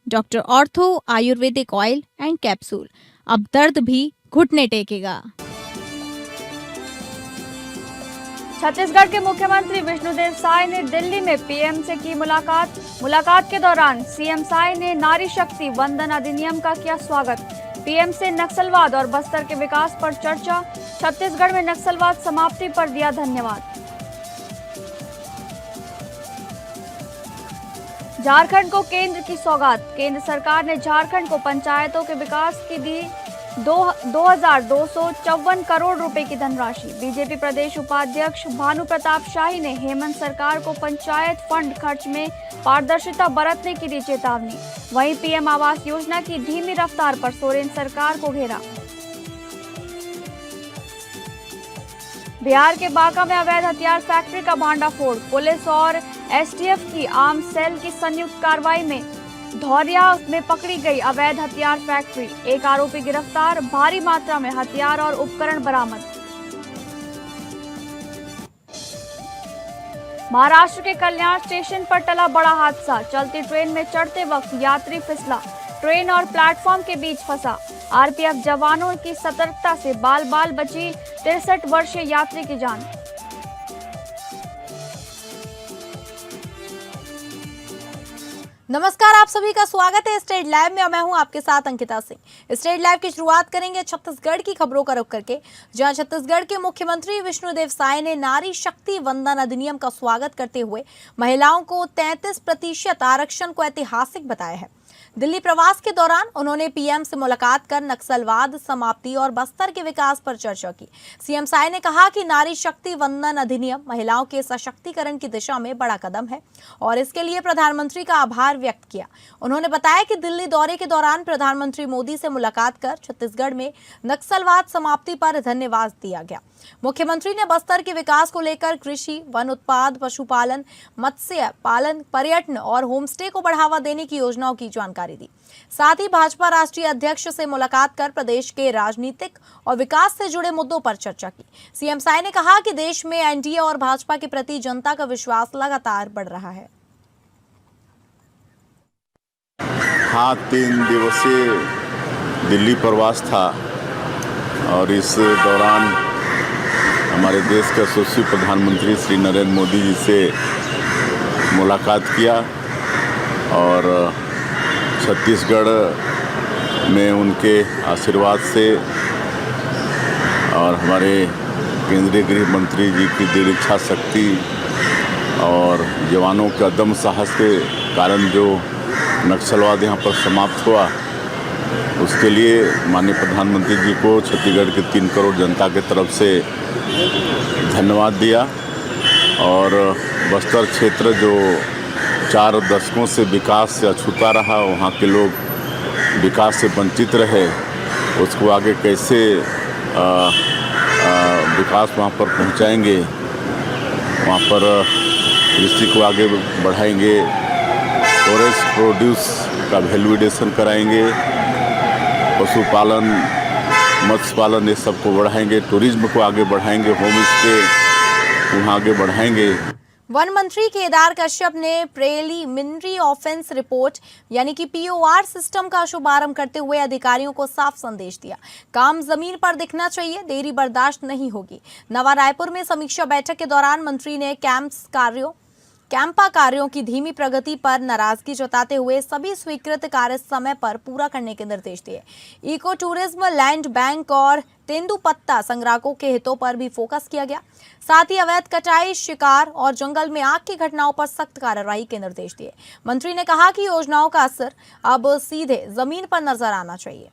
Doctor ortho Ayurvedic oil and capsule. अब दर्द भी घुटने टेकेगा। छत्तीसगढ़ के मुख्यमंत्री विष्णुदेव साय ने दिल्ली में पीएम से की मुलाकात के दौरान सीएम साय ने नारी शक्ति वंदन अधिनियम का किया स्वागत। पीएम से नक्सलवाद और बस्तर के विकास पर चर्चा। छत्तीसगढ़ में नक्सलवाद समाप्ति पर दिया धन्यवाद। झारखंड को केंद्र की सौगात। केंद्र सरकार ने झारखंड को पंचायतों के विकास की दी 2,254 करोड़ रुपए की धनराशि। बीजेपी प्रदेश उपाध्यक्ष भानु प्रताप शाही ने हेमंत सरकार को पंचायत फंड खर्च में पारदर्शिता बरतने की दी चेतावनी। वहीं पीएम आवास योजना की धीमी रफ्तार पर सोरेन सरकार को घेरा। बिहार के बांका में अवैध हथियार फैक्ट्री का भांडाफोड़। पुलिस और एसटीएफ की आर्म्स सेल की संयुक्त कार्रवाई में धौरिया में पकड़ी गई अवैध हथियार फैक्ट्री। एक आरोपी गिरफ्तार। भारी मात्रा में हथियार और उपकरण बरामद। महाराष्ट्र के कल्याण स्टेशन पर टला बड़ा हादसा। चलती ट्रेन में चढ़ते वक्त यात्री फिसला। ट्रेन और प्लेटफॉर्म के बीच फंसा। आरपीएफ जवानों की सतर्कता से बाल बाल बची 63 वर्षीय यात्री की जान। नमस्कार, आप सभी का स्वागत है स्टेट लाइव में और मैं हूं आपके साथ अंकिता सिंह। स्टेट लाइव की शुरुआत करेंगे छत्तीसगढ़ की खबरों का रुख करके, जहां छत्तीसगढ़ के मुख्यमंत्री विष्णुदेव साय ने नारी शक्ति वंदन अधिनियम का स्वागत करते हुए महिलाओं को 33% आरक्षण को ऐतिहासिक बताया है। दिल्ली प्रवास के दौरान उन्होंने पीएम से मुलाकात कर नक्सलवाद समाप्ति और बस्तर के विकास पर चर्चा की। सीएम साय ने कहा कि नारी शक्ति वंदन अधिनियम महिलाओं के सशक्तिकरण की दिशा में बड़ा कदम है और इसके लिए प्रधानमंत्री का आभार व्यक्त किया। उन्होंने बताया कि दिल्ली दौरे के दौरान प्रधानमंत्री मोदी से मुलाकात कर छत्तीसगढ़ में नक्सलवाद समाप्ति पर धन्यवाद दिया गया। मुख्यमंत्री ने बस्तर के विकास को लेकर कृषि, वन उत्पाद, पशुपालन, मत्स्य पालन, पर्यटन और होमस्टे को बढ़ावा देने की योजनाओं की जानकारी दी। साथ ही भाजपा राष्ट्रीय अध्यक्ष से मुलाकात कर प्रदेश के राजनीतिक और विकास से जुड़े मुद्दों पर चर्चा की। सीएम साय ने कहा कि देश में एनडीए और भाजपा के प्रति जनता का विश्वास लगातार बढ़ रहा है। हाँ, 3 दिवसीय दिल्ली प्रवास था और इस दौरान हमारे देश के यशस्वी प्रधानमंत्री श्री नरेंद्र मोदी जी से मुलाकात किया और छत्तीसगढ़ में उनके आशीर्वाद से और हमारे केंद्रीय गृह मंत्री जी की दृढ़ इच्छा शक्ति और जवानों के अदम्य साहस के कारण जो नक्सलवाद यहाँ पर समाप्त हुआ, उसके लिए माननीय प्रधानमंत्री जी को छत्तीसगढ़ के 3 करोड़ जनता के तरफ से धन्यवाद दिया। और बस्तर क्षेत्र जो 4 दशकों से विकास से अछूता रहा, वहाँ के लोग विकास से वंचित रहे, उसको आगे कैसे विकास वहाँ पर पहुँचाएंगे, वहाँ पर कृषि को आगे बढ़ाएंगे, फॉरेस्ट प्रोड्यूस का वैल्यूएशन कराएंगे, पशुपालन, मत्स्य पालन, ये सबको बढ़ाएंगे, टूरिज्म को आगे बढ़ाएंगे, होम स्टे वहाँ आगे बढ़ाएंगे। वन मंत्री केदार कश्यप ने प्रिलिमिनरी ऑफेंस रिपोर्ट यानी कि पीओआर सिस्टम का शुभारंभ करते हुए अधिकारियों को साफ संदेश दिया। काम जमीन पर दिखना चाहिए, देरी बर्दाश्त नहीं होगी। नवा रायपुर में समीक्षा बैठक के दौरान मंत्री ने कैंपा कार्यों की धीमी प्रगति पर नाराजगी जताते हुए सभी स्वीकृत कार्य समय पर पूरा करने के निर्देश दिए। इको टूरिज्म, लैंड बैंक और तेंदुपत्ता संग्राहकों के हितों पर भी फोकस किया गया। साथ ही अवैध कटाई, शिकार और जंगल में आग की घटनाओं पर सख्त कार्रवाई के निर्देश दिए। मंत्री ने कहा कि योजनाओं का असर अब सीधे जमीन पर नजर आना चाहिए।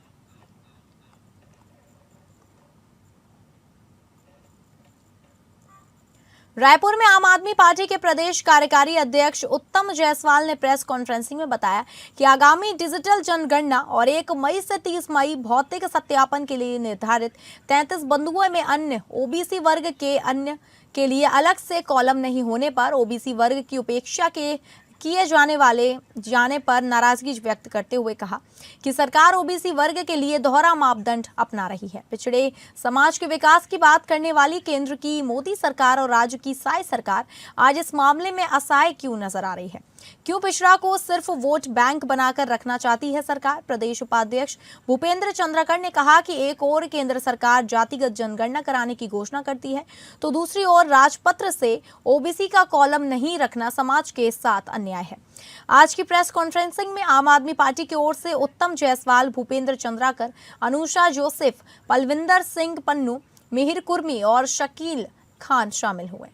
रायपुर में आम आदमी पार्टी के प्रदेश कार्यकारी अध्यक्ष उत्तम जायसवाल ने प्रेस कॉन्फ्रेंसिंग में बताया कि आगामी डिजिटल जनगणना और 1 मई से 30 मई भौतिक सत्यापन के लिए निर्धारित 33 बंधुओं में अन्य ओबीसी वर्ग के अन्य के लिए अलग से कॉलम नहीं होने पर ओबीसी वर्ग की उपेक्षा किए जाने पर नाराजगी व्यक्त करते हुए कहा कि सरकार ओबीसी वर्ग के लिए दोहरा मापदंड अपना रही है। पिछड़े समाज के विकास की बात करने वाली केंद्र की मोदी सरकार और राज्य की साय सरकार आज इस मामले में असहाय क्यों नजर आ रही है। क्यों पिछड़ा को सिर्फ वोट बैंक बनाकर रखना चाहती है सरकार? प्रदेश उपाध्यक्ष भूपेंद्र चंद्राकर ने कहा कि एक ओर केंद्र सरकार जातिगत जनगणना कराने की घोषणा करती है, तो दूसरी ओर राजपत्र से ओबीसी का कॉलम नहीं रखना समाज के साथ अन्याय है। आज की प्रेस कॉन्फ्रेंसिंग में आम आदमी पार्टी की ओर से उत्तम जायसवाल, भूपेंद्र चंद्राकर, अनुषा जोसेफ, पलविंदर सिंह पन्नू, मिहिर कुर्मी और शकील खान शामिल हुए।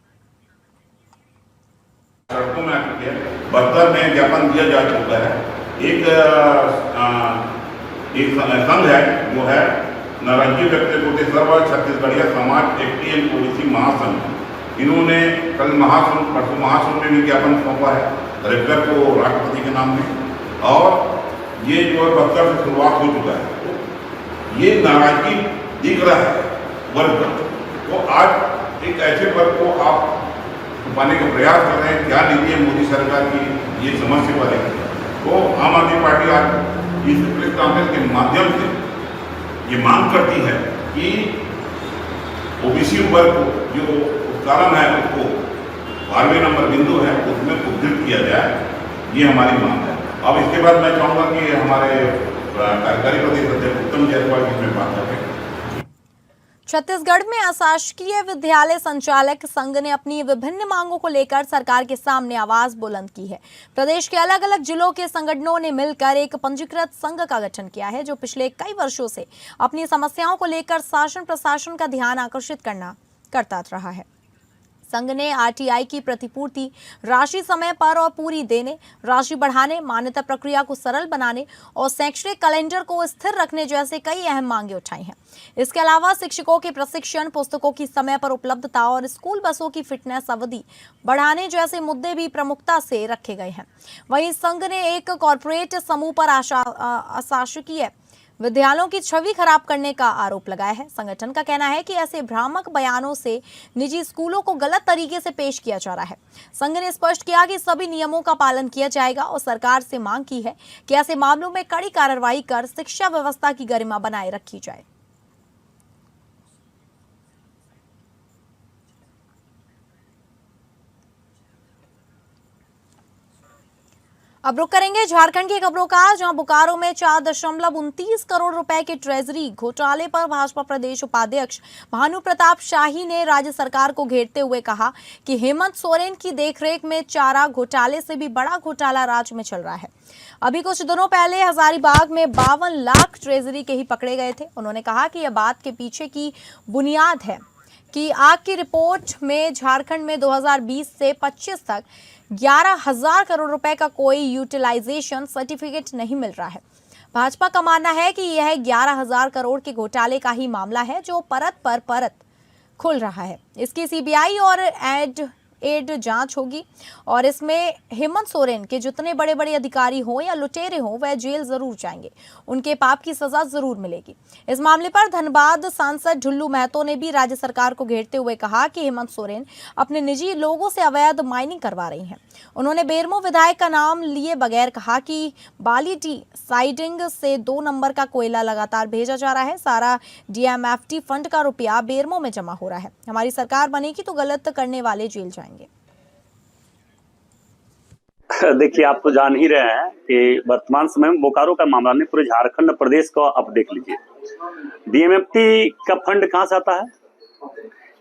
सड़कों में आ चुकी है। 72 में ज्ञापन दिया जा चुका है। एक संघ है जो है नारायणजी व्यक्त होते सर्व छत्तीसगढ़िया समाज एक्टी एंड ओबीसी महासंघ, इन्होंने कल परसों महासंघ में भी ज्ञापन सौंपा है कलेक्टर को राष्ट्रपति के नाम में, और ये जो है 72 से शुरुआत हो चुका है। ये नाराजगी दिख रहा है वर्ग का, तो आज एक ऐसे वर्ग को आप छुपाने का प्रयास कर रहे हैं। क्या नीति है मोदी सरकार की ये समझ से परे। तो आम आदमी पार्टी आज इस प्रेस कॉन्फ्रेंस के माध्यम से ये मांग करती है कि ओबीसी वर्ग को जो कॉलम है उसको 12वें नंबर बिंदु है उसमें उद्धृत किया जाए, ये हमारी मांग है। अब इसके बाद मैं चाहूँगा कि हमारे कार्यकारी प्रदेश अध्यक्ष उत्तम जायसवाल जी इसमें बात करें। छत्तीसगढ़ में अशासकीय विद्यालय संचालक संघ ने अपनी विभिन्न मांगों को लेकर सरकार के सामने आवाज बुलंद की है। प्रदेश के अलग अलग जिलों के संगठनों ने मिलकर एक पंजीकृत संघ का गठन किया है, जो पिछले कई वर्षों से अपनी समस्याओं को लेकर शासन प्रशासन का ध्यान आकर्षित करता रहा है। संघ ने आरटीआई की प्रतिपूर्ति राशि समय पर और पूरी देने, राशि बढ़ाने, मान्यता प्रक्रिया को सरल बनाने और शैक्षणिक कैलेंडर को स्थिर रखने जैसे कई अहम मांगे उठाई हैं। इसके अलावा शिक्षकों के प्रशिक्षण, पुस्तकों की समय पर उपलब्धता और स्कूल बसों की फिटनेस अवधि बढ़ाने जैसे मुद्दे भी प्रमुखता से रखे गए हैं। वहीं संघ ने एक कॉरपोरेट समूह पर अशासकीय विद्यालयों की छवि खराब करने का आरोप लगाया है। संगठन का कहना है कि ऐसे भ्रामक बयानों से निजी स्कूलों को गलत तरीके से पेश किया जा रहा है। संघ ने स्पष्ट किया कि सभी नियमों का पालन किया जाएगा और सरकार से मांग की है कि ऐसे मामलों में कड़ी कार्रवाई कर शिक्षा व्यवस्था की गरिमा बनाए रखी जाए। अब रुक करेंगे झारखंड की खबरों का, जहां बोकारो में 4.29 करोड़ रुपए के ट्रेजरी घोटाले पर भाजपा प्रदेश उपाध्यक्ष भानु प्रताप शाही ने राज्य सरकार को घेरते हुए कहा कि हेमंत सोरेन की देखरेख में चारा घोटाले से भी बड़ा घोटाला राज्य में चल रहा है। अभी कुछ दिनों पहले हजारीबाग में 52 लाख ट्रेजरी के ही पकड़े गए थे। उन्होंने कहा कि यह बात के पीछे की बुनियाद है कि आग की रिपोर्ट में झारखंड में 2020 से 25 तक 11,000 करोड़ रुपए का कोई यूटिलाइजेशन सर्टिफिकेट नहीं मिल रहा है। भाजपा का मानना है कि यह 11,000 करोड़ के घोटाले का ही मामला है जो परत पर परत खुल रहा है। इसकी सीबीआई और एड जांच होगी और इसमें हेमंत सोरेन के जितने बड़े बड़े अधिकारी हों या लुटेरे हों वह जेल जरूर जाएंगे, उनके पाप की सजा जरूर मिलेगी। इस मामले पर धनबाद सांसद ढुल्लू महतो ने भी राज्य सरकार को घेरते हुए कहा कि हेमंत सोरेन अपने निजी लोगों से अवैध माइनिंग करवा रही हैं। उन्होंने बेरमो विधायक का नाम लिए बगैर कहा कि बालीटी साइडिंग से 2 नंबर का कोयला लगातार भेजा जा रहा है। सारा डीएमएफटी फंड का रुपया बेरमो में जमा हो रहा है। हमारी सरकार बनेगी तो गलत करने वाले जेल जाएंगे। देखिए, आप तो जान ही रहे हैं कि वर्तमान समय में बोकारो का मामला नहीं, पूरे झारखंड प्रदेश का आप देख लीजिए। डीएमएफटी का फंड कहां से आता है?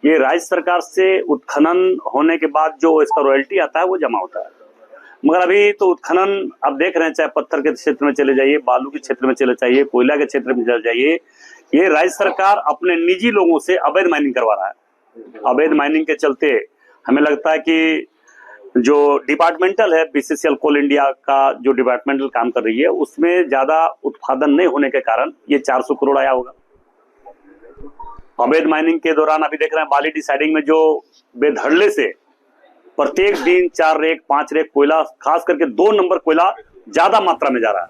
ये राज्य सरकार से उत्खनन होने के बाद जो इसका रॉयल्टी आता है वो जमा होता है। मगर अभी तो उत्खनन आप देख रहे हैं, चाहे पत्थर के क्षेत्र में चले जाइए, बालू के क्षेत्र में चले जाइए, कोयला के क्षेत्र में चले जाइए, ये राज्य सरकार अपने निजी लोगों से अवैध माइनिंग करवा रहा है। अवैध माइनिंग के चलते हमें लगता है कि जो डिपार्टमेंटल है, बीसीसीएल कोल इंडिया का जो डिपार्टमेंटल काम कर रही है, उसमें ज्यादा उत्पादन नहीं होने के कारण ये 400 करोड़ आया होगा। अवैध माइनिंग के दौरान अभी देख रहे हैं बाली डिसाइडिंग में जो बेधड़ले से प्रत्येक दिन 4 रेक 5 रेक कोयला, खास करके 2 नंबर कोयला ज्यादा मात्रा में जा रहा है।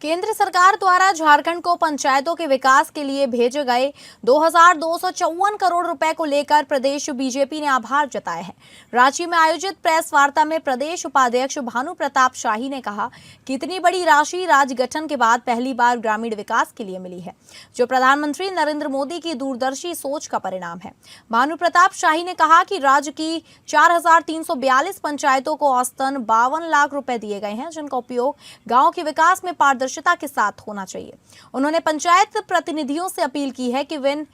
केंद्र सरकार द्वारा झारखंड को पंचायतों के विकास के लिए भेजे गए 2254 करोड़ रुपए को लेकर प्रदेश बीजेपी ने आभार जताया है। रांची में आयोजित प्रेस वार्ता में प्रदेश उपाध्यक्ष भानु प्रताप शाही ने कहा कि इतनी बड़ी राशि राज्य गठन के बाद पहली बार ग्रामीण विकास के लिए मिली है, जो प्रधानमंत्री नरेंद्र मोदी की दूरदर्शी सोच का परिणाम है। भानु प्रताप शाही ने कहा कि राज्य की 4342 पंचायतों को औसतन 52 लाख रुपए दिए गए हैं, जिनका उपयोग गाँव के विकास में पारदर्शिता के साथ होना चाहिए। उन्होंने पंचायत प्रतिनिधियों से अपील की है कि वे इन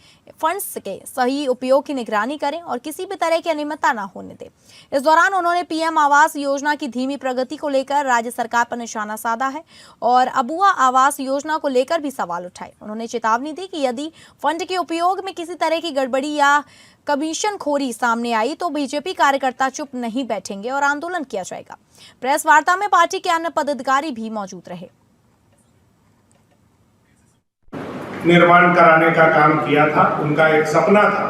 फंड्स के सही उपयोग की निगरानी करें और किसी भी तरह की अनियमितता न होने दें। इस दौरान उन्होंने पीएम आवास योजना की धीमी प्रगति को लेकर राज्य सरकार पर निशाना साधा है और अबुआ आवास योजना को लेकर भी सवाल उठाए। उन्होंने चेतावनी दी कि यदि फंड के उपयोग में किसी तरह की गड़बड़ी या कमीशन खोरी सामने आई तो बीजेपी कार्यकर्ता चुप नहीं बैठेंगे और आंदोलन किया जाएगा। प्रेस वार्ता में पार्टी के अन्य पदाधिकारी भी मौजूद रहे। निर्माण कराने का काम किया था। उनका एक सपना था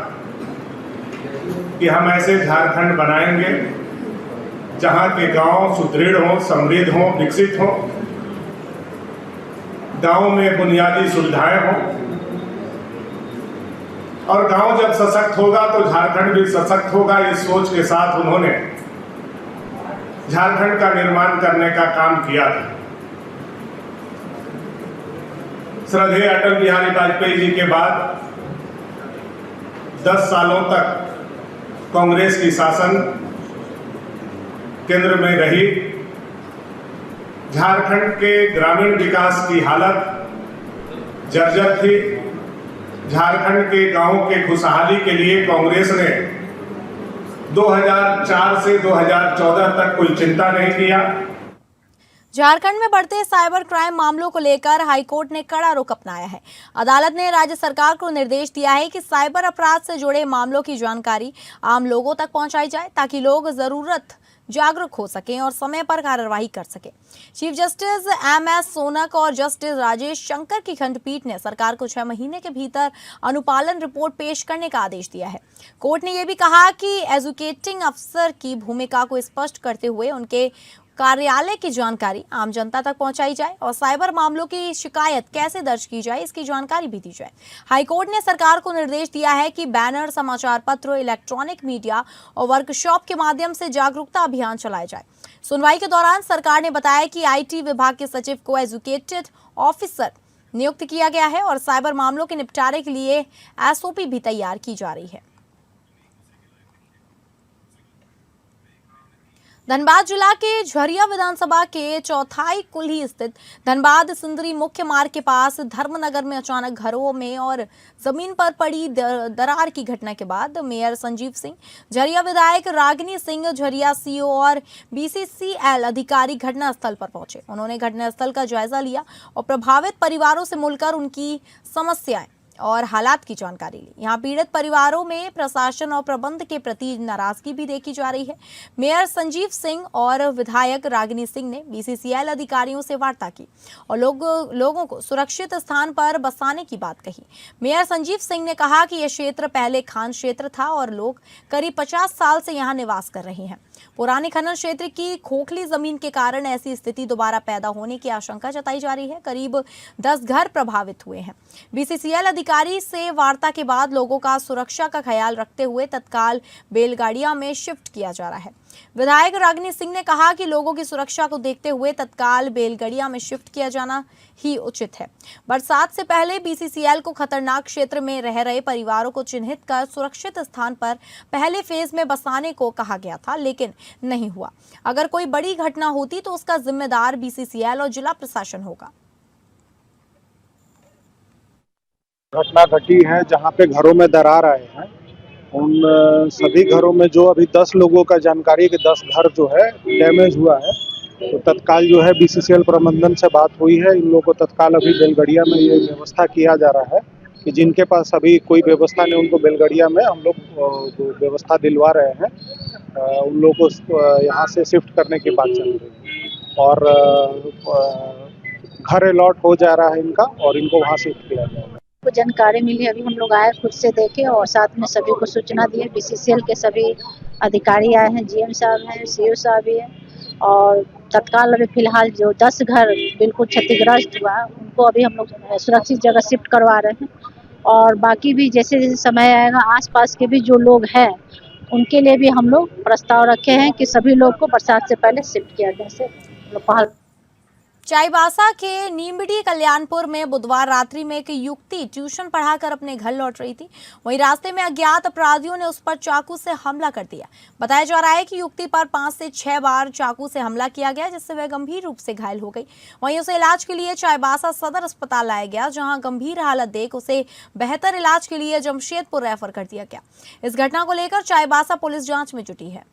कि हम ऐसे झारखंड बनाएंगे जहां के गांव सुदृढ़ हो, समृद्ध हो, विकसित हो, गांव में बुनियादी सुविधाएं हो और गांव जब सशक्त होगा तो झारखंड भी सशक्त होगा। इस सोच के साथ उन्होंने झारखंड का निर्माण करने का काम किया था। श्रद्धेय अटल बिहारी वाजपेयी जी के बाद 10 सालों तक कांग्रेस की शासन केंद्र में रही। झारखंड के ग्रामीण विकास की हालत जर्जर थी। झारखंड के गांवों के खुशहाली के लिए कांग्रेस ने 2004 से 2014 तक कोई चिंता नहीं किया। झारखंड में बढ़ते साइबर क्राइम मामलों को लेकर हाईकोर्ट ने कड़ा रुख अपनाया है। अदालत ने राज्य सरकार को निर्देश दिया है कि साइबर अपराध से जुड़े मामलों की जानकारी आम लोगों तक पहुंचाई जाए, ताकि लोग जरूरत जागरूक हो सकें और समय पर कार्रवाई कर सकें। Chief justice MS. सोनक और जस्टिस राजेश शंकर की खंडपीठ ने सरकार को 6 महीने के भीतर अनुपालन रिपोर्ट पेश करने का आदेश दिया है। कोर्ट ने यह भी कहा कि एजुकेटिंग अफसर की भूमिका को स्पष्ट करते हुए उनके कार्यालय की जानकारी आम जनता तक पहुंचाई जाए और साइबर मामलों की शिकायत कैसे दर्ज की जाए, इसकी जानकारी भी दी जाए। हाईकोर्ट ने सरकार को निर्देश दिया है कि बैनर, समाचार पत्र, इलेक्ट्रॉनिक मीडिया और वर्कशॉप के माध्यम से जागरूकता अभियान चलाया जाए। सुनवाई के दौरान सरकार ने बताया कि आईटी विभाग के सचिव को एजुकेटेड ऑफिसर नियुक्त किया गया है और साइबर मामलों के निपटारे के लिए एसओपी भी तैयार की जा रही है। धनबाद जिला के झरिया विधानसभा के चौथाई कुल्ही स्थित धनबाद सिंदरी मुख्य मार्ग के पास धर्मनगर में अचानक घरों में और जमीन पर पड़ी दरार की घटना के बाद मेयर संजीव सिंह, झरिया विधायक रागिनी सिंह, झरिया सीओ और बीसीसीएल अधिकारी घटनास्थल पर पहुंचे। उन्होंने घटनास्थल का जायजा लिया और प्रभावित परिवारों से मिलकर उनकी समस्याएं और हालात की जानकारी ली। यहाँ पीड़ित परिवारों में प्रशासन और प्रबंध के प्रति नाराजगी भी देखी जा रही है। मेयर संजीव सिंह और विधायक रागिनी सिंह ने बीसीसीएल अधिकारियों से वार्ता की और लोगों को सुरक्षित स्थान पर बसाने की बात कही। मेयर संजीव सिंह ने कहा कि यह क्षेत्र पहले खान क्षेत्र था और लोग करीब 50 साल से यहाँ निवास कर रहे हैं। पुराने खनन क्षेत्र की खोखली जमीन के कारण ऐसी स्थिति दोबारा पैदा होने की आशंका जताई जा रही है। करीब 10 घर प्रभावित हुए हैं। बीसीसीएल अधिकारी से वार्ता के बाद लोगों का सुरक्षा का ख्याल रखते हुए तत्काल बैलगाड़ियां में शिफ्ट किया जा रहा है। विधायक रागिनी सिंह ने कहा कि लोगों की सुरक्षा को देखते हुए तत्काल बैलगाड़ियां में शिफ्ट किया जाना ही उचित है। बरसात से पहले बीसीसीएल को खतरनाक क्षेत्र में रह रहे परिवारों को चिन्हित कर सुरक्षित स्थान पर पहले फेज में बसाने को कहा गया था, लेकिन नहीं हुआ। अगर कोई बड़ी घटना होती तो उसका जिम्मेदार बीसीसीएल और जिला प्रशासन होगा। घटना घटी है जहां पे घरों में दरार आए हैं। उन सभी घरों में जो अभी 10 लोगों का जानकारी है कि 10 घर जो है डैमेज हुआ है, तो तत्काल जो है बीसीसीएल प्रबंधन से बात हुई है। इन लोगों को तत्काल अभी बैलगाड़िया में ये व्यवस्था किया जा रहा है कि जिनके पास अभी कोई व्यवस्था नहीं उनको बैलगाड़िया में हम लोग व्यवस्था दिलवा रहे हैं। उन लोगों को यहाँ से शिफ्ट करने की बात चल रही है और घर अलॉट हो जा रहा है इनका और इनको वहाँ शिफ्ट किया जाएगा। को जानकारी मिली, अभी हम लोग आए, खुद से देखे और साथ में सभी को सूचना दिए। बीसीसीएल के सभी अधिकारी आए हैं, जीएम साहब हैं, सीओ साहब भी हैं और तत्काल अभी फिलहाल जो 10 घर बिल्कुल क्षतिग्रस्त हुआ उनको अभी हम लोग सुरक्षित जगह शिफ्ट करवा रहे हैं, और बाकी भी जैसे जैसे समय आएगा आसपास के भी जो लोग हैं उनके लिए भी हम लोग प्रस्ताव रखे हैं कि सभी लोग को बरसात से पहले शिफ्ट किया जाए। जैसे पहल चाईबासा के नीमडी कल्याणपुर में बुधवार रात्रि में एक युवती ट्यूशन पढ़ाकर अपने घर लौट रही थी। वहीं रास्ते में अज्ञात अपराधियों ने उस पर चाकू से हमला कर दिया। बताया जा रहा है कि युवती पर 5 से 6 बार चाकू से हमला किया गया, जिससे वह गंभीर रूप से घायल हो गई। वहीं उसे इलाज के लिए चाईबासा सदर अस्पताल लाया गया, जहां गंभीर हालत देख उसे बेहतर इलाज के लिए जमशेदपुर रेफर कर दिया गया। इस घटना को लेकर चाईबासा पुलिस जांच में जुटी है।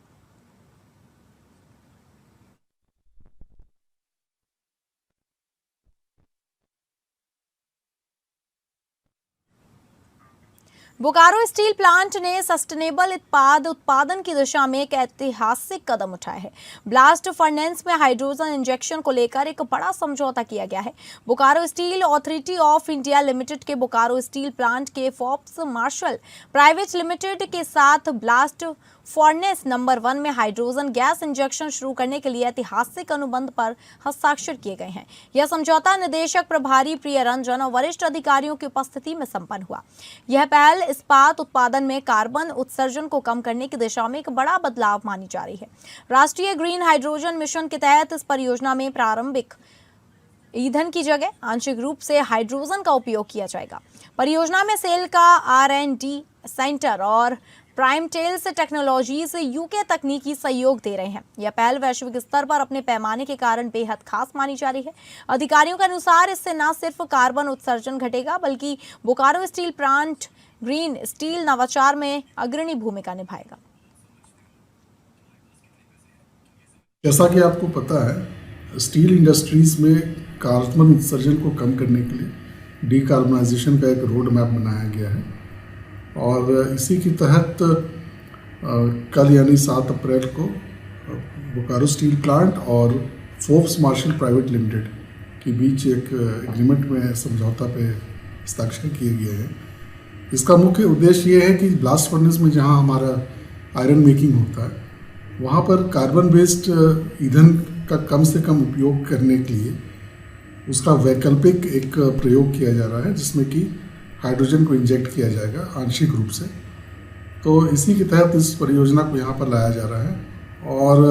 बोकारो स्टील प्लांट ने सस्टेनेबल उत्पादन की दिशा में एक ऐतिहासिक कदम उठाया है। ब्लास्ट फर्नेस में हाइड्रोजन इंजेक्शन को लेकर एक बड़ा समझौता किया गया है। Bokaro steel authority of India limited के बोकारो स्टील प्लांट के फोर्ब्स मार्शल प्राइवेट लिमिटेड के साथ ब्लास्ट फर्नेस नंबर 1 में हाइड्रोजन गैस इंजेक्शन शुरू करने के लिए ऐतिहासिक अनुबंध पर हस्ताक्षर किए गए हैं। यह समझौता निदेशक प्रभारी प्रिय रंजन और वरिष्ठ अधिकारियों की उपस्थिति में संपन्न हुआ। यह पहल इस्पात उत्पादन में कार्बन उत्सर्जन को कम करने की दिशा में एक बड़ा बदलाव मानी जा रही है। राष्ट्रीय ग्रीन हाइड्रोजन मिशन के तहत इस परियोजना में प्रारंभिक ईंधन की जगह आंशिक रूप से हाइड्रोजन का उपयोग किया जाएगा। परियोजना में सेल का R&D सेंटर और प्राइम टेल्स टेक्नोलॉजीज यूके तकनीकी सहयोग दे रहे हैं। यह पहल वैश्विक स्तर पर अपने पैमाने के कारण बेहद खास मानी जा रही है। अधिकारियों के अनुसार इससे न सिर्फ कार्बन उत्सर्जन घटेगा, बल्कि Bokaro steel plant green steel नवाचार में अग्रणी भूमिका निभाएगा। जैसा कि आपको पता है, स्टील इंडस्ट्रीज में कार्बन उत्सर्जन को कम करने के लिए डीकार्बनाइजेशन का एक रोड मैप बनाया गया है, और इसी के तहत कल यानी 7 अप्रैल को बोकारो स्टील प्लांट और फोर्ब्स मार्शल प्राइवेट लिमिटेड के बीच एक एग्रीमेंट में समझौता पे हस्ताक्षर किए गए हैं। इसका मुख्य उद्देश्य ये है कि ब्लास्ट फर्नेस में जहां हमारा आयरन मेकिंग होता है, वहां पर कार्बन बेस्ड ईंधन का कम से कम उपयोग करने के लिए उसका वैकल्पिक एक प्रयोग किया जा रहा है, जिसमें कि हाइड्रोजन को इंजेक्ट किया जाएगा आंशिक रूप से। तो इसी के तहत इस परियोजना को यहाँ पर लाया जा रहा है। और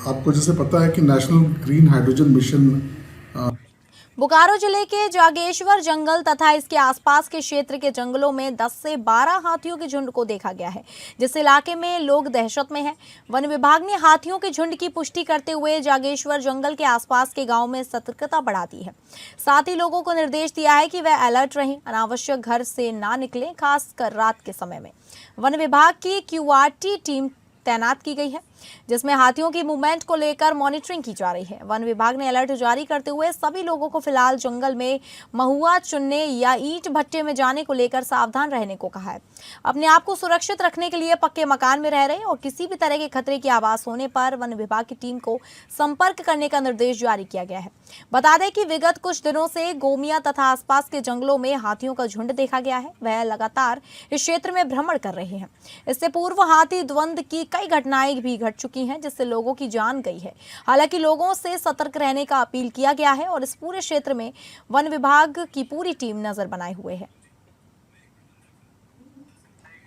आपको जैसे पता है कि national green hydrogen mission Bokaro जिले के जागेश्वर जंगल तथा इसके आसपास के क्षेत्र के जंगलों में 10 से 12 हाथियों के झुंड को देखा गया है, जिस इलाके में लोग दहशत में हैं। वन विभाग ने हाथियों के झुंड की पुष्टि करते हुए जागेश्वर जंगल के आसपास के गांव में सतर्कता बढ़ा दी है। साथ ही लोगों को निर्देश दिया है कि वह अलर्ट रहें, अनावश्यक घर से ना निकलें, खासकर रात के समय में। वन विभाग की QRT टीम तैनात की गई है, जिसमें हाथियों की मूवमेंट को लेकर मॉनिटरिंग की जा रही है। वन विभाग ने अलर्ट जारी करते हुए सभी लोगों को फिलहाल जंगल में महुआ चुनने या ईंट भट्टे में जाने को लेकर सावधान रहने को कहा है। अपने आप को सुरक्षित रखने के लिए पक्के मकान में रह रहे और किसी भी तरह के खतरे की आवाज होने पर वन विभाग की टीम को संपर्क करने का निर्देश जारी किया गया है। बता दें कि विगत कुछ दिनों से गोमिया तथा आसपास के जंगलों में हाथियों का झुंड देखा गया है। वह लगातार इस क्षेत्र में भ्रमण कर रहे हैं। इससे पूर्व हाथी द्वंद की कई घटनाएं भी घट चुकी हैं, जिससे लोगों की जान गई है। हालांकि लोगों से सतर्क रहने का अपील किया गया है और इस पूरे क्षेत्र में वन विभाग की पूरी टीम नजर बनाए हुए है।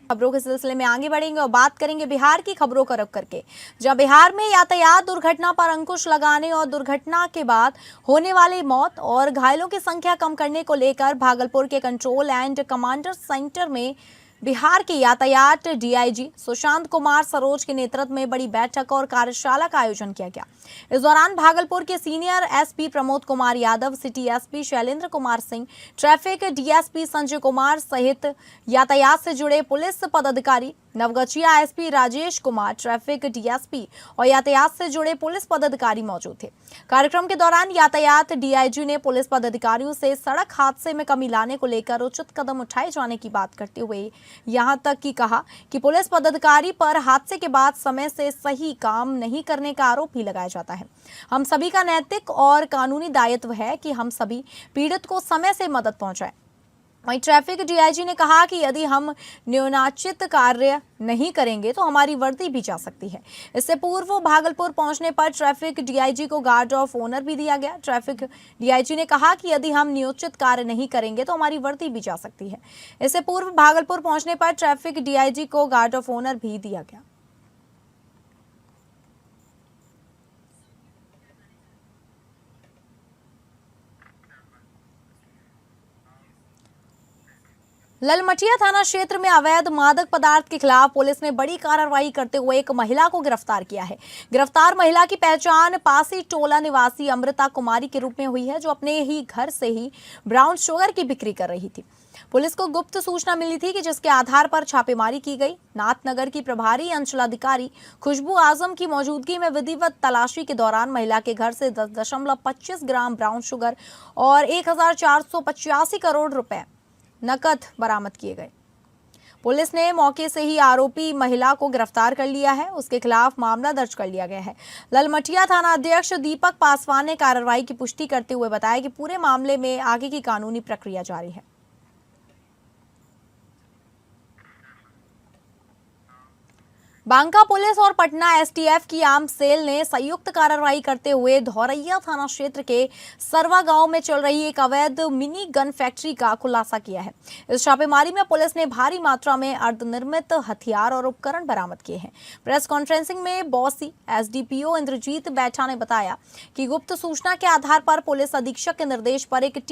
खबरों के सिलसिले में आगे बढ़ेंगे और बात करेंगे बिहार की खबरों का रुख करके, जहां बिहार में यातायात दुर्घटना पर अंकुश लगाने और दुर्घटना के बाद होने वाली मौत और घायलों की संख्या कम करने को लेकर भागलपुर के कंट्रोल एंड कमांडर सेंटर में बिहार के यातायात DIG सुशांत कुमार सरोज के नेतृत्व में बड़ी बैठक और कार्यशाला का आयोजन किया गया। इस दौरान भागलपुर के senior SP Pramod Kumar Yadav, city SP Shailendra Kumar Singh, traffic DSP Sanjay Kumar सहित यातायात से जुड़े पुलिस पदाधिकारी, Navgachhia SP Rajesh Kumar, traffic DSP और यातायात से जुड़े पुलिस पदाधिकारी मौजूद थे। कार्यक्रम के दौरान यातायात DIG ने पुलिस पदाधिकारियों से सड़क हादसे में कमी लाने को लेकर उचित कदम उठाए जाने की बात करते हुए यहां तक कि कहा कि पुलिस पदाधिकारी पर हादसे के बाद समय से सही काम नहीं करने का आरोप भी लगाया जाता है। हम सभी का नैतिक और कानूनी दायित्व है कि हम सभी पीड़ित को समय से मदद पहुंचाएं। वहीं ट्रैफिक डीआईजी ने कहा कि यदि हम न्यूनाचित कार्य नहीं करेंगे तो हमारी वर्दी भी जा सकती है। इससे पूर्व भागलपुर पहुंचने पर ट्रैफिक डीआईजी को गार्ड ऑफ ऑनर भी दिया गया। ट्रैफिक डीआईजी ने कहा कि यदि हम न्यूनचित कार्य नहीं करेंगे तो हमारी वर्दी भी जा सकती है। इससे पूर्व भागलपुर पहुंचने पर ट्रैफिक डीआईजी को गार्ड ऑफ ऑनर भी दिया गया। ललमटिया थाना क्षेत्र में अवैध मादक पदार्थ के खिलाफ पुलिस ने बड़ी कार्रवाई करते हुए एक महिला को गिरफ्तार किया है। गिरफ्तार महिला की पहचान पासी टोला निवासी अमृता कुमारी के रूप में हुई है, जो अपने ही घर से ही ब्राउन शुगर की बिक्री कर रही थी। पुलिस को गुप्त सूचना मिली थी कि जिसके आधार पर छापेमारी की गई। नाथनगर की प्रभारी अंचलाधिकारी खुशबू आजम की मौजूदगी में विधिवत तलाशी के दौरान महिला के घर से 10.25 ग्राम ब्राउन शुगर और 1485 करोड़ रुपए नकद बरामद किए गए। पुलिस ने मौके से ही आरोपी महिला को गिरफ्तार कर लिया है। उसके खिलाफ मामला दर्ज कर लिया गया है। ललमटिया थाना अध्यक्ष दीपक पासवान ने कार्रवाई की पुष्टि करते हुए बताया कि पूरे मामले में आगे की कानूनी प्रक्रिया जारी है। बांका पुलिस और पटना एसटीएफ की आर्म सेल ने संयुक्त कार्रवाई करते हुए धौरैया थाना क्षेत्र के सरवा गांव में चल रही एक अवैध मिनी गन फैक्ट्री का खुलासा किया है। इस छापेमारी में पुलिस ने भारी मात्रा में अर्धनिर्मित हथियार और उपकरण बरामद किए हैं। प्रेस कॉन्फ्रेंसिंग में बॉसी एसडीपीओ इंद्रजीत बैठा ने बताया कि गुप्त सूचना के आधार पर पुलिस अधीक्षक के निर्देश पर एक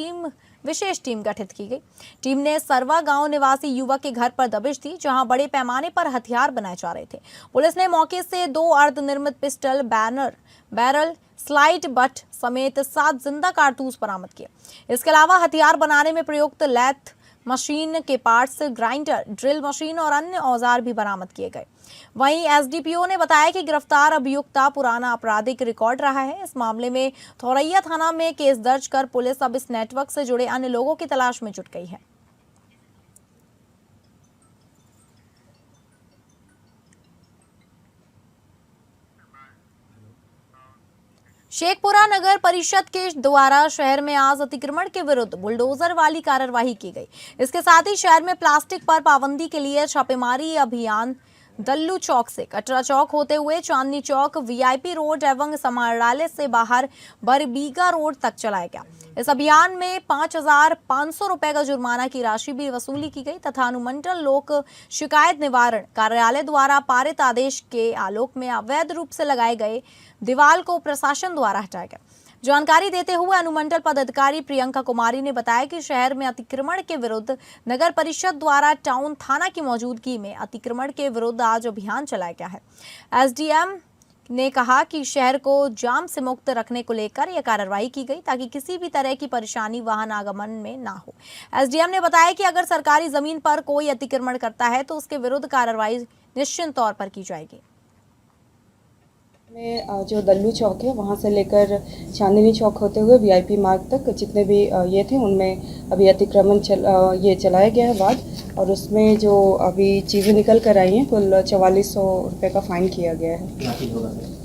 विशेष टीम गठित की गई। टीम ने सरवा गांव निवासी युवक के घर पर दबिश दी, जहां बड़े पैमाने पर हथियार बनाए जा रहे थे। पुलिस ने मौके से 2 अर्धनिर्मित पिस्टल, बैरल, स्लाइड बट समेत 7 जिंदा कारतूस बरामद किए। इसके अलावा हथियार बनाने में प्रयुक्त लैथ मशीन के पार्ट्स, ग्राइंडर, ड्रिल मशीन और अन्य औजार भी बरामद किए गए। वहीं एसडीपीओ ने बताया कि गिरफ्तार अभियुक्ता पुराना आपराधिक रिकॉर्ड रहा है। इस मामले में धौरैया थाना में केस दर्ज कर पुलिस अब इस नेटवर्क से जुड़े अन्य लोगों की तलाश में जुट गई है। शेखपुरा नगर परिषद के द्वारा शहर में आज अतिक्रमण के विरुद्ध बुलडोजर वाली कार्रवाई की गई। इसके साथ ही शहर में प्लास्टिक पर पाबंदी के लिए छापेमारी अभियान दल्लू चौक से कटरा चौक होते हुए चांदनी चौक, वीआईपी रोड एवं समाहरणालय से बाहर बरबीघा रोड तक चलाया गया। इस अभियान में 5,500 रुपए का जुर्माना की राशि भी वसूली की गई तथा अनुमंडल लोक शिकायत निवारण कार्यालय द्वारा पारित आदेश के आलोक में अवैध रूप से लगाए गए दीवार को प्रशासन द्वारा हटाया गया। जानकारी देते हुए अनुमंडल पदाधिकारी प्रियंका कुमारी ने बताया कि शहर में अतिक्रमण के विरुद्ध नगर परिषद द्वारा टाउन थाना की मौजूदगी में अतिक्रमण के विरुद्ध आज अभियान चलाया गया है। एसडीएम ने कहा कि शहर को जाम से मुक्त रखने को लेकर यह कार्रवाई की गई ताकि किसी भी तरह की परेशानी वाहन आगमन में ना हो। एसडीएम ने बताया कि अगर सरकारी जमीन पर कोई अतिक्रमण करता है तो उसके विरुद्ध कार्रवाई निश्चित तौर पर की जाएगी। में जो दल्लू चौक है वहाँ से लेकर चांदनी चौक होते हुए वीआईपी मार्ग तक जितने भी ये थे उनमें अभी अतिक्रमण ये चलाया गया है बाद, और उसमें जो अभी चीज़ें निकल कर आई हैं कुल 4400 रुपये का फाइन किया गया है।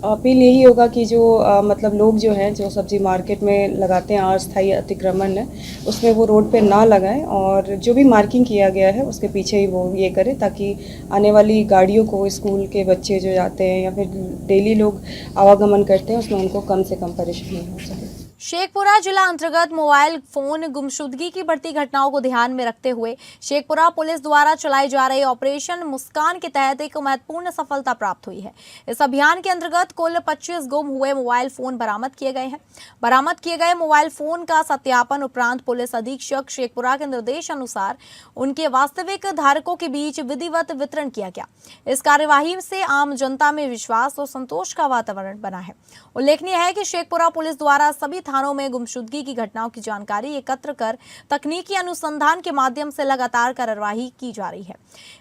अपील यही होगा कि जो मतलब लोग जो हैं जो सब्जी मार्केट में लगाते हैं अस्थायी अतिक्रमण है उसमें वो रोड पे ना लगाएं, और जो भी मार्किंग किया गया है उसके पीछे ही वो ये करें ताकि आने वाली गाड़ियों को, स्कूल के बच्चे जो जाते हैं या फिर डेली लोग आवागमन करते हैं उसमें उनको कम से कम परेशानी हो सके। शेखपुरा जिला अंतर्गत मोबाइल फोन गुमशुदगी की बढ़ती घटनाओं को ध्यान में रखते हुए शेखपुरा पुलिस द्वारा चलाई जा रही ऑपरेशन मुस्कान के तहत एक महत्वपूर्ण सफलता प्राप्त हुई है। इस अभियान के अंतर्गत कुल 25 गुम हुए मोबाइल फोन बरामद किए गए हैं। बरामद किए गए मोबाइल फोन का सत्यापन उपरांत पुलिस अधीक्षक शेखपुरा के निर्देश अनुसार उनके वास्तविक धारकों के बीच विधिवत वितरण किया गया। इस कार्यवाही से आम जनता में विश्वास और संतोष का वातावरण बना है। उल्लेखनीय है कि शेखपुरा पुलिस द्वारा सभी थानों में गुमशुदगी की घटनाओं की जानकारी एकत्र कर तकनीकी अनुसंधान के माध्यम से लगातार कार्यवाही की जा रही है।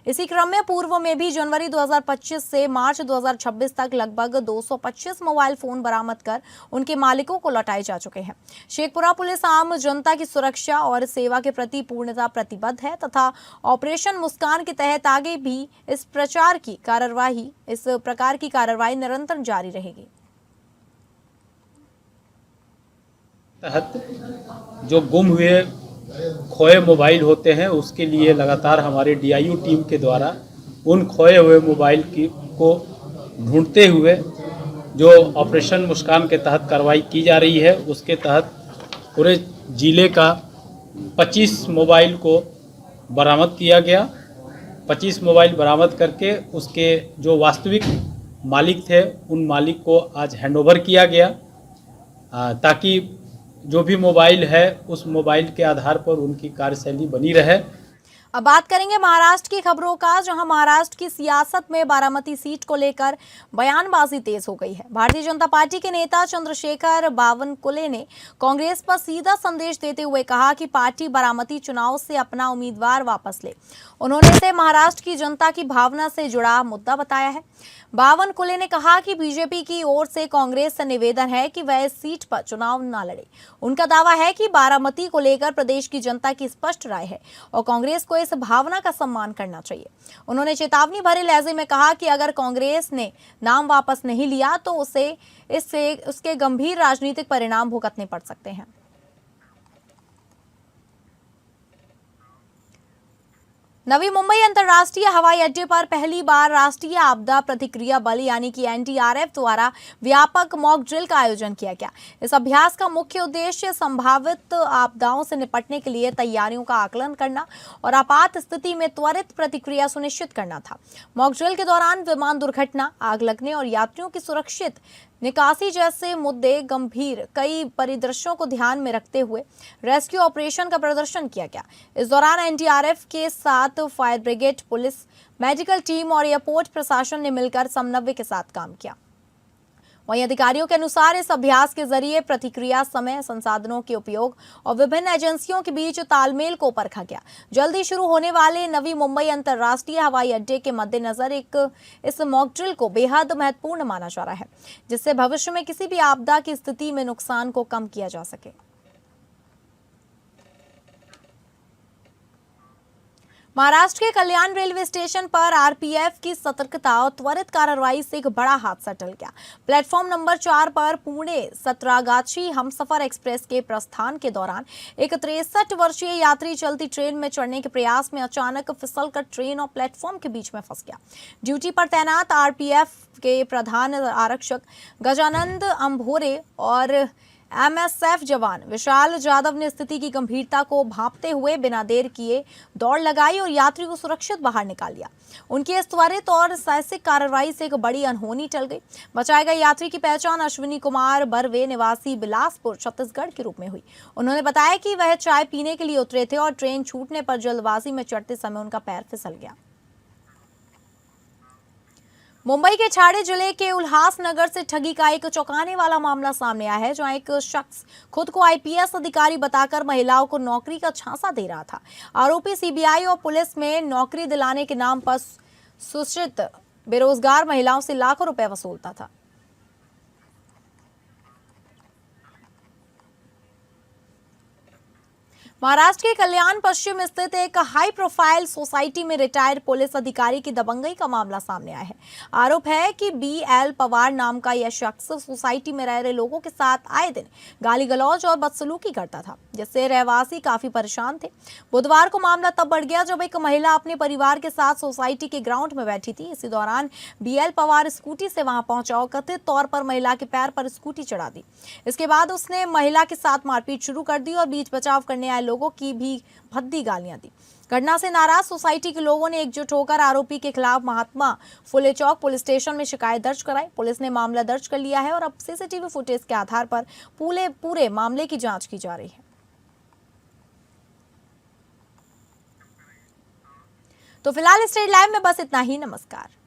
इसी क्रम में पूर्व में भी जनवरी 2025 से मार्च 2026 तक लगभग 225 मोबाइल फोन बरामद कर उनके मालिकों को लौटाए जा चुके हैं। शेखपुरा पुलिस आम जनता की सुरक्षा और सेवा के प्रति पूर्णतः प्रतिबद्ध है तथा ऑपरेशन मुस्कान के तहत आगे भी इस प्रकार की कार्रवाई निरंतर जारी रहेगी। तहत जो गुम हुए खोए मोबाइल होते हैं उसके लिए लगातार हमारे DIU टीम के द्वारा उन खोए हुए मोबाइल को ढूंढते हुए जो ऑपरेशन मुस्कान के तहत कार्रवाई की जा रही है, उसके तहत पूरे जिले का 25 मोबाइल को बरामद किया गया। 25 मोबाइल बरामद करके उसके जो वास्तविक मालिक थे उन मालिक को आज हैंडओवर किया गया, ताकि जो भी मोबाइल है उस मोबाइल के आधार पर उनकी कार्यशैली बनी रहे। अब बात करेंगे महाराष्ट्र की खबरों का, जहां महाराष्ट्र की सियासत में बारामती सीट को लेकर बयानबाजी तेज हो गई है। भारतीय जनता पार्टी के नेता चंद्रशेखर बावनकुले ने कांग्रेस पर सीधा संदेश देते हुए कहा कि पार्टी बारामती चुनाव से अपना उम्मीदवार वापस ले। उन्होंने इसे महाराष्ट्र की जनता की भावना से जुड़ा मुद्दा बताया है। बावनकुले ने कहा कि बीजेपी की ओर से कांग्रेस से निवेदन है कि वह इस सीट पर चुनाव न लड़े। उनका दावा है कि बारामती को लेकर प्रदेश की जनता की स्पष्ट राय है और कांग्रेस को इस भावना का सम्मान करना चाहिए। उन्होंने चेतावनी भरे लहजे में कहा कि अगर कांग्रेस ने नाम वापस नहीं लिया तो उसके गंभीर राजनीतिक परिणाम भुगतने पड़ सकते हैं। नवी मुंबई अंतर्राष्ट्रीय हवाई अड्डे पर पहली बार राष्ट्रीय आपदा प्रतिक्रिया बल यानी कि NDRF द्वारा व्यापक मॉक ड्रिल का आयोजन किया गया। इस अभ्यास का मुख्य उद्देश्य संभावित आपदाओं से निपटने के लिए तैयारियों का आकलन करना और आपात स्थिति में त्वरित प्रतिक्रिया सुनिश्चित करना था। मॉक ड्रिल के दौरान विमान दुर्घटना, आग लगने और यात्रियों की सुरक्षित निकासी जैसे मुद्दे गंभीर कई परिदृश्यों को ध्यान में रखते हुए रेस्क्यू ऑपरेशन का प्रदर्शन किया गया। इस दौरान NDRF के साथ fire brigade, police, medical team और एयरपोर्ट प्रशासन ने मिलकर समन्वय के साथ काम किया। वहीं अधिकारियों के अनुसार इस अभ्यास के जरिए प्रतिक्रिया समय, संसाधनों के उपयोग और विभिन्न एजेंसियों के बीच तालमेल को परखा गया। जल्दी शुरू होने वाले नवी मुंबई अंतर्राष्ट्रीय हवाई अड्डे के मद्देनजर इस मॉक ड्रिल को बेहद महत्वपूर्ण माना जा रहा है, जिससे भविष्य में किसी भी आपदा की स्थिति में नुकसान को कम किया जा सके। महाराष्ट्र के कल्याण रेलवे स्टेशन पर RPF की सतर्कता और त्वरित कार्रवाई से एक बड़ा हादसा टल गया। प्लेटफॉर्म नंबर 4 पर पुणे सतरागाछी हमसफर एक्सप्रेस के प्रस्थान के दौरान एक 63 वर्षीय यात्री चलती ट्रेन में चढ़ने के प्रयास में अचानक फिसलकर ट्रेन और प्लेटफॉर्म के बीच में फंस गया। ड्यूटी पर तैनात RPF के प्रधान आरक्षक गजानंद अंभोरे और MSF जवान विशाल जाधव ने स्थिति की गंभीरता को भांपते हुए बिना देर किए दौड़ लगाई और यात्री को सुरक्षित बाहर निकाल लिया। उनकी इस त्वरित और साहसिक कार्रवाई से एक बड़ी अनहोनी टल गई। बचाए गए यात्री की पहचान अश्विनी कुमार बरवे निवासी बिलासपुर छत्तीसगढ़ के रूप में हुई। उन्होंने बताया कि वह चाय पीने के लिए उतरे थे और ट्रेन छूटने पर जल्दबाजी में चढ़ते समय उनका पैर फिसल गया। मुंबई के छाड़े जिले के उल्हासनगर से ठगी का एक चौंकाने वाला मामला सामने आया है, जहां एक शख्स खुद को IPS अधिकारी बताकर महिलाओं को नौकरी का झांसा दे रहा था। आरोपी CBI और पुलिस में नौकरी दिलाने के नाम पर सुशिक्षित बेरोजगार महिलाओं से लाखों रुपए वसूलता था। महाराष्ट्र के कल्याण पश्चिम स्थित एक हाई प्रोफाइल सोसाइटी में रिटायर्ड पुलिस अधिकारी की दबंगई का मामला सामने आया है। आरोप है कि BL पवार नाम का यह शख्स सोसाइटी में रह रहे लोगों के साथ आए दिन गाली गलौज और बदसलूकी करता था, जिससे रहवासी काफी परेशान थे। बुधवार को मामला तब बढ़ गया जब एक महिला अपने परिवार के साथ सोसाइटी के ग्राउंड में बैठी थी। इसी दौरान BL पवार स्कूटी से वहां पहुंचा और कथित तौर पर महिला के पैर पर स्कूटी चढ़ा दी। इसके बाद उसने महिला के साथ मारपीट शुरू कर दी और बीच बचाव करने आए लोगों की भी भद्दी गालियां दी। घटना से नाराज सोसाइटी के लोगों ने एकजुट होकर आरोपी के खिलाफ महात्मा फुले चौक पुलिस स्टेशन में शिकायत दर्ज कराई। पुलिस ने मामला दर्ज कर लिया है और अब CCTV फुटेज के आधार पर पूरे मामले की जांच की जा रही है। तो फिलहाल स्टेट लाइव में बस इतना ही। नमस्कार।